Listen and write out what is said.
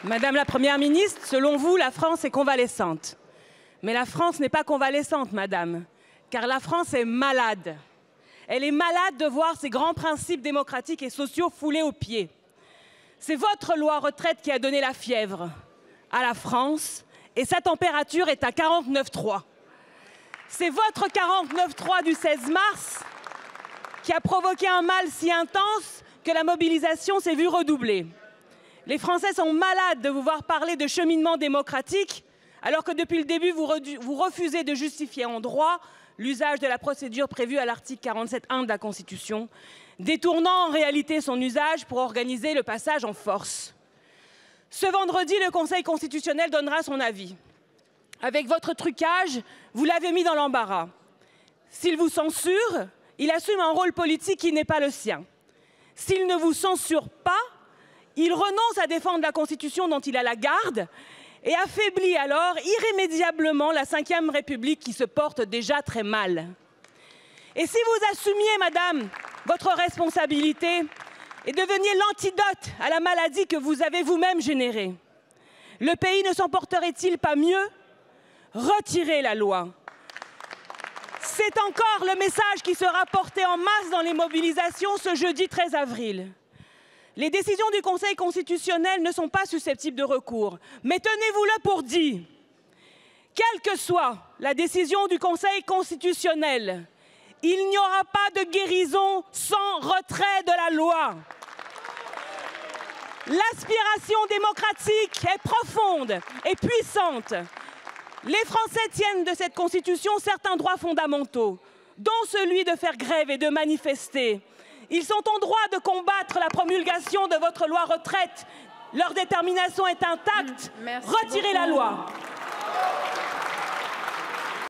Madame la Première ministre, selon vous, la France est convalescente. Mais la France n'est pas convalescente, madame, car la France est malade. Elle est malade de voir ses grands principes démocratiques et sociaux foulés aux pieds. C'est votre loi retraite qui a donné la fièvre à la France et sa température est à 49,3. C'est votre 49,3 du 16 mars qui a provoqué un mal si intense que la mobilisation s'est vue redoubler. Les Français sont malades de vous voir parler de cheminement démocratique alors que depuis le début, vous refusez de justifier en droit l'usage de la procédure prévue à l'article 47.1 de la Constitution, détournant en réalité son usage pour organiser le passage en force. Ce vendredi, le Conseil constitutionnel donnera son avis. Avec votre trucage, vous l'avez mis dans l'embarras. S'il vous censure, il assume un rôle politique qui n'est pas le sien. S'il ne vous censure pas, il renonce à défendre la Constitution dont il a la garde et affaiblit alors irrémédiablement la Ve République qui se porte déjà très mal. Et si vous assumiez, madame, votre responsabilité et deveniez l'antidote à la maladie que vous avez vous-même générée, le pays ne s'en porterait-il pas mieux? Retirez la loi. C'est encore le message qui sera porté en masse dans les mobilisations ce jeudi 13 avril. Les décisions du Conseil constitutionnel ne sont pas susceptibles de recours, mais tenez-vous-le pour dit. Quelle que soit la décision du Conseil constitutionnel, il n'y aura pas de guérison sans retrait de la loi. L'aspiration démocratique est profonde et puissante. Les Français tiennent de cette Constitution certains droits fondamentaux, dont celui de faire grève et de manifester. Ils sont en droit de combattre la promulgation de votre loi retraite. Leur détermination est intacte. Retirez la loi.